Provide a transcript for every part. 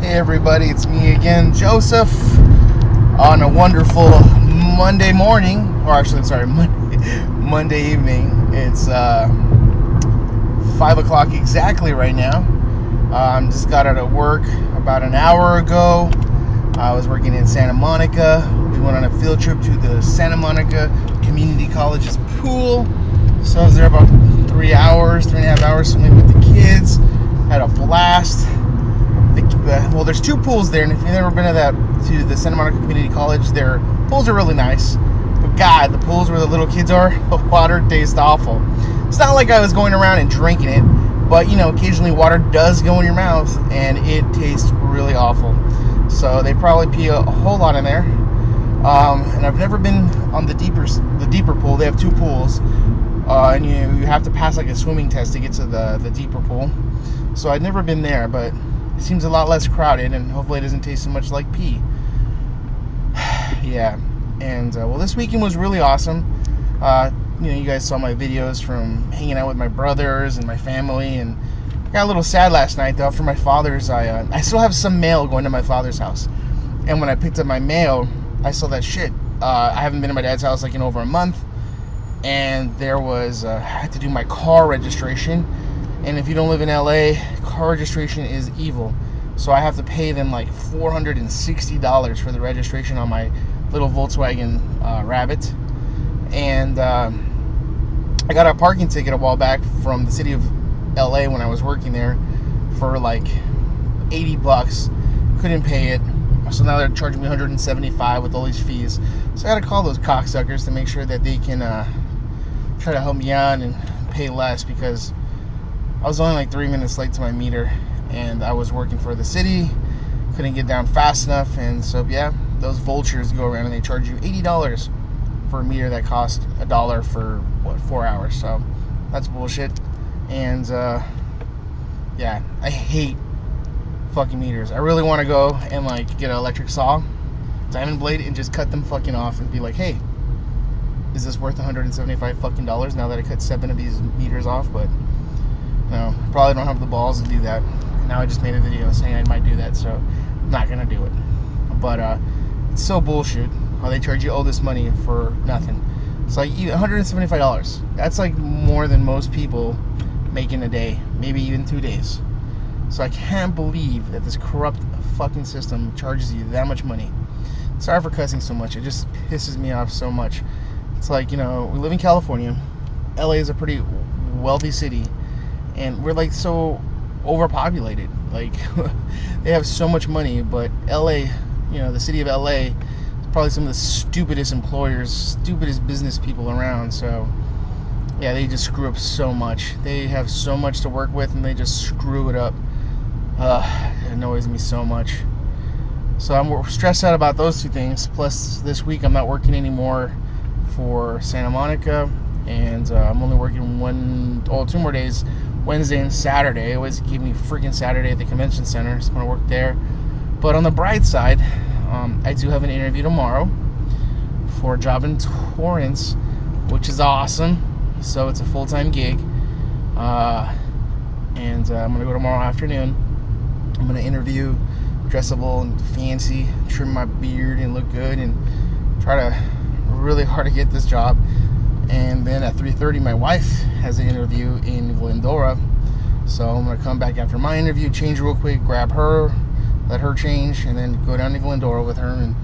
Hey everybody, it's me again, Joseph, on a wonderful Monday morning, or actually, sorry, Monday evening. It's 5 o'clock exactly right now. Just got out of work about an hour ago. I was working in Santa Monica. We went on a field trip to the Santa Monica Community College's pool. So I was there about 3.5 hours swimming with the kids. Had a blast. Well, there's two pools there, and if you've never been to the Santa Monica Community College, their pools are really nice. But God, the pools where the little kids are, the water tastes awful. It's not like I was going around and drinking it, but occasionally water does go in your mouth, and it tastes really awful. So they probably pee a whole lot in there. And I've never been on the deeper pool. They have two pools, and you have to pass like a swimming test to get to the deeper pool. So I'd never been there, but it seems a lot less crowded, and hopefully it doesn't taste so much like pee. Yeah, and well, this weekend was really awesome. You guys saw my videos from hanging out with my brothers and my family, and I got a little sad last night though. After my father's, I still have some mail going to my father's house, and when I picked up my mail, I saw that shit. I haven't been to my dad's house like in over a month, and there was I had to do my car registration. And if you don't live in LA, car registration is evil. So I have to pay them like $460 for the registration on my little Volkswagen Rabbit. And I got a parking ticket a while back from the city of LA when I was working there for like $80. Couldn't pay it. So now they're charging me $175 with all these fees. So I got to call those cocksuckers to make sure that they can try to help me out and pay less, because I was only like 3 minutes late to my meter, and I was working for the city, couldn't get down fast enough, and so yeah, those vultures go around and they charge you $80 for a meter that cost $1 for 4 hours. So that's bullshit. And yeah, I hate fucking meters. I really want to go and like get an electric saw, diamond blade, and just cut them fucking off and be like, hey, is this worth $175 fucking dollars now that I cut 7 of these meters off? But no, probably don't have the balls to do that. Now I just made a video saying I might do that, so I'm not gonna do it. But it's so bullshit how they charge you all this money for nothing. It's like $175. That's like more than most people make in a day, maybe even 2 days. So I can't believe that this corrupt fucking system charges you that much money. Sorry for cussing so much. It just pisses me off so much. It's like, we live in California. LA is a pretty wealthy city, and we're like so overpopulated. Like they have so much money, but LA, the city of LA is probably some of the stupidest employers, stupidest business people around. So yeah, they just screw up so much. They have so much to work with, and they just screw it up. It annoys me so much. So I'm stressed out about those two things. Plus this week I'm not working anymore for Santa Monica, and I'm only working 2 more days, Wednesday and Saturday. They always give me freaking Saturday at the convention center, so I'm gonna work there. But on the bright side, I do have an interview tomorrow for a job in Torrance, which is awesome. So it's a full-time gig, and I'm gonna go tomorrow afternoon. I'm gonna interview, dressable and fancy, trim my beard and look good, and try to really hard to get this job. And then at 3:30 my wife has an interview in Glendora, so I'm gonna come back after my interview, change real quick, grab her, let her change, and then go down to Glendora with her, and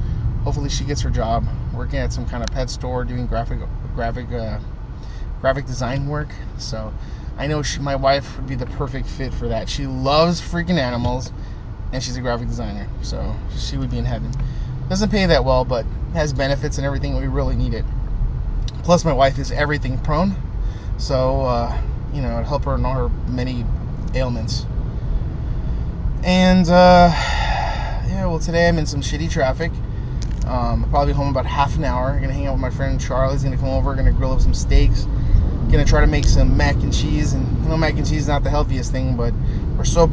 hopefully she gets her job working at some kind of pet store doing graphic design work. So I know my wife would be the perfect fit for that. She loves freaking animals, and she's a graphic designer, so she would be in heaven. Doesn't pay that well, but has benefits and everything. We really need it. Plus my wife is everything prone, so it'll help her in all her many ailments. And yeah, well, today I'm in some shitty traffic. I'll probably be home about half an hour. I'm gonna hang out with my friend Charlie's gonna come over, gonna grill up some steaks, gonna try to make some mac and cheese. And mac and cheese is not the healthiest thing, but we're so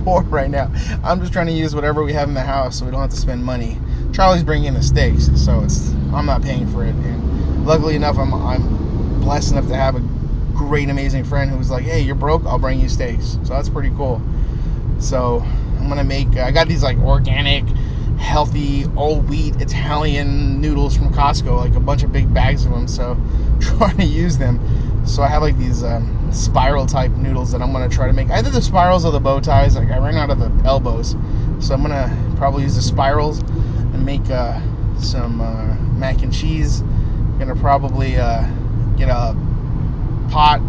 poor right now. I'm just trying to use whatever we have in the house so we don't have to spend money. Charlie's bringing in the steaks, so I'm not paying for it. And luckily enough, I'm blessed enough to have a great, amazing friend who's like, hey, you're broke, I'll bring you steaks. So that's pretty cool. So I'm gonna make. I got these like organic, healthy, all wheat Italian noodles from Costco, like a bunch of big bags of them. So trying to use them. So I have like these spiral type noodles that I'm gonna try to make. Either the spirals or the bow ties. Like I ran out of the elbows, so I'm gonna probably use the spirals and make some mac and cheese. Gonna probably get a pot,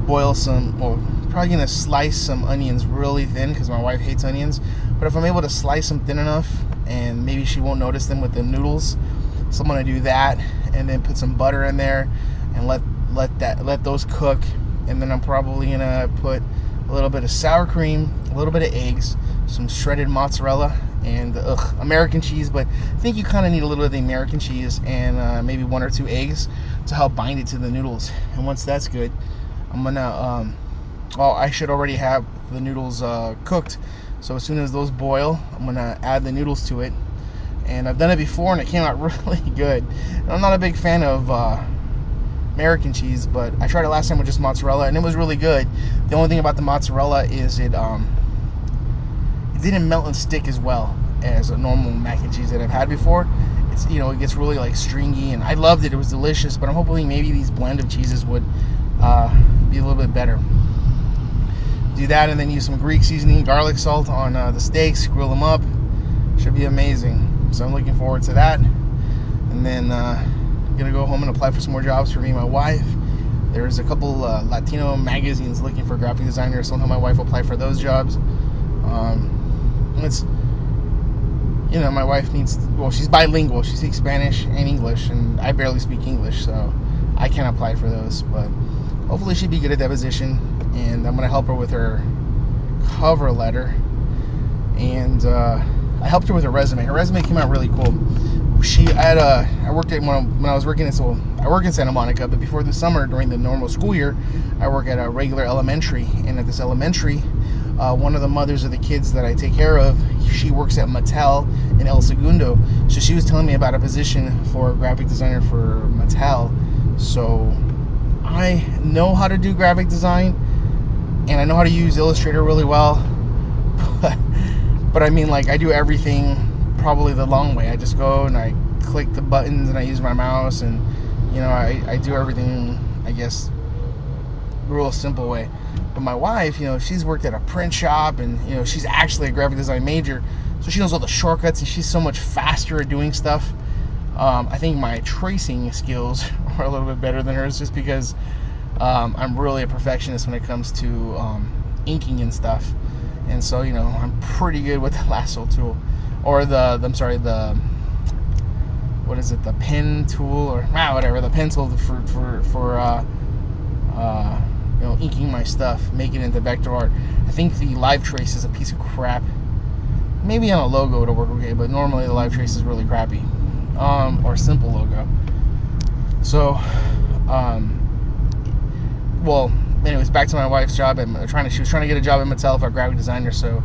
boil some, well, probably gonna slice some onions really thin because my wife hates onions. But if I'm able to slice them thin enough, and maybe she won't notice them with the noodles, so I'm gonna do that, and then put some butter in there, and let those cook. And then I'm probably gonna put a little bit of sour cream, a little bit of eggs, some shredded mozzarella, and American cheese. But I think you kind of need a little bit of the American cheese and maybe 1 or 2 eggs to help bind it to the noodles. And once that's good, I'm gonna I should already have the noodles cooked. So as soon as those boil, I'm gonna add the noodles to it. And I've done it before and it came out really good. And I'm not a big fan of American cheese, but I tried it last time with just mozzarella and it was really good. The only thing about the mozzarella is it didn't melt and stick as well as a normal mac and cheese that I've had before. It's, it gets really like stringy, and I loved it. It was delicious, but I'm hoping maybe these blend of cheeses would be a little bit better. Do that, and then use some Greek seasoning, garlic salt on the steaks, grill them up. Should be amazing. So I'm looking forward to that. And then gonna go home and apply for some more jobs for me and my wife. There's a couple Latino magazines looking for graphic designers. Somehow my wife will apply for those jobs. It's, my wife she's bilingual. She speaks Spanish and English, and I barely speak English, so I can't apply for those. But hopefully she'd be good at that position, and I'm gonna help her with her cover letter. And I helped her with her resume. Her resume came out really cool. I worked at when I was working I work in Santa Monica, but before the summer, during the normal school year, I work at a regular elementary. And at this elementary, one of the mothers of the kids that I take care of, she works at Mattel in El Segundo. So she was telling me about a position for a graphic designer for Mattel. So I know how to do graphic design, and I know how to use Illustrator really well. But I mean, like, I do everything probably the long way. I just go and I click the buttons and I use my mouse, and I do everything, I guess, the real simple way. But my wife, she's worked at a print shop, and she's actually a graphic design major, so she knows all the shortcuts, and she's so much faster at doing stuff. I think my tracing skills are a little bit better than hers, just because I'm really a perfectionist when it comes to inking and stuff. And so, I'm pretty good with the lasso tool, or the pen tool, or whatever, the pencil for inking my stuff, making it into vector art. I think the live trace is a piece of crap. Maybe on a logo it'll work okay, but normally the live trace is really crappy, or a simple logo. So, anyways, back to my wife's job. She was trying to get a job at Mattel for a graphic designer, so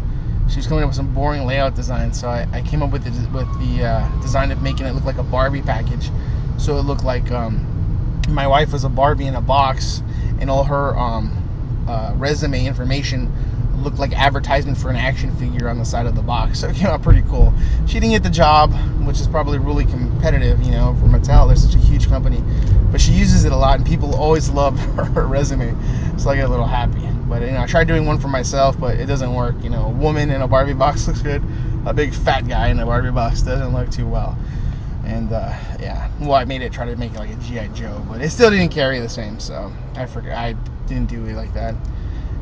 she was coming up with some boring layout design. So I came up with the design of making it look like a Barbie package. So it looked like my wife was a Barbie in a box, and all her resume information looked like advertisement for an action figure on the side of the box. So it came out pretty cool. She didn't get the job, which is probably really competitive, for Mattel. They're such a huge company, but she uses it a lot, and people always love her resume. So I get a little happy. But I tried doing one for myself, but it doesn't work. A woman in a Barbie box looks good. A big fat guy in a Barbie box doesn't look too well. And I made it, try to make it like a G.I. Joe, but it still didn't carry the same. So I didn't do it like that.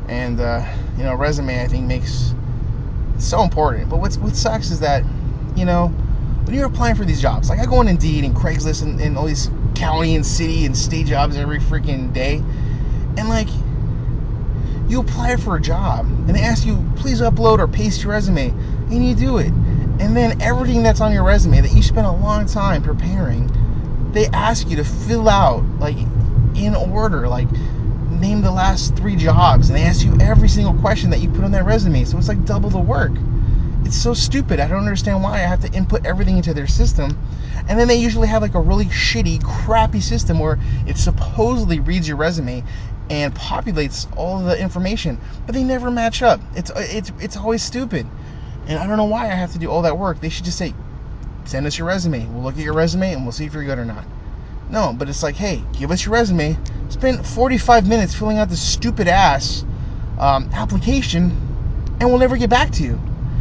And resume, I think, makes so important. But what sucks is that when you're applying for these jobs, like I go on Indeed and Craigslist and all these county and city and state jobs every freaking day, and like you apply for a job and they ask you, please upload or paste your resume, and you do it, and then everything that's on your resume that you spent a long time preparing, they ask you to fill out like in order, like name the last 3 jobs, and they ask you every single question that you put on that resume. So it's like double the work. It's so stupid. I don't understand why I have to input everything into their system. And then they usually have like a really shitty, crappy system where it supposedly reads your resume and populates all the information, but they never match up. It's always stupid. And I don't know why I have to do all that work. They should just say, send us your resume. We'll look at your resume and we'll see if you're good or not. No, but it's like, hey, give us your resume. Spend 45 minutes filling out this stupid ass application, and we'll never get back to you.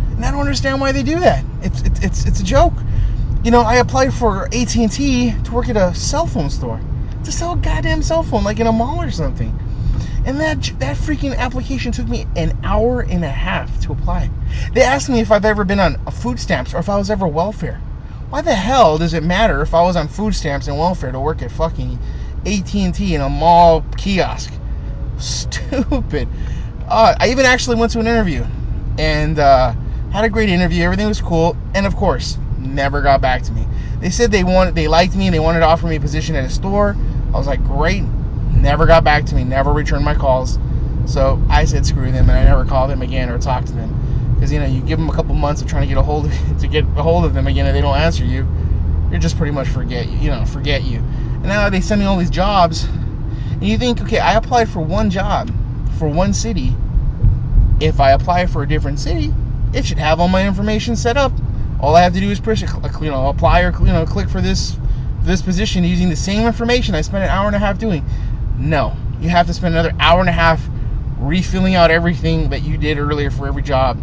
And I don't understand why they do that. It's a joke. You know, I applied for AT&T to work at a cell phone store to sell a goddamn cell phone, like in a mall or something. And that freaking application took me an hour and a half to apply. They asked me if I've ever been on food stamps or if I was ever welfare. Why the hell does it matter if I was on food stamps and welfare to work at fucking AT&T in a mall kiosk? Stupid. I even actually went to an interview and had a great interview. Everything was cool, and of course, never got back to me. They said they liked me and they wanted to offer me a position at a store. I was like, great. Never got back to me. Never returned my calls. So I said screw them, and I never called them again or talked to them. Because, you know, you give them a couple months of trying to get a hold of them again, and they don't answer you, you're just pretty much forget you. And now they send me all these jobs, and you think, okay, I applied for one job for one city. If I apply for a different city, it should have all my information set up. All I have to do is push, apply or click for this position using the same information I spent an hour and a half doing. No, you have to spend another hour and a half refilling out everything that you did earlier for every job.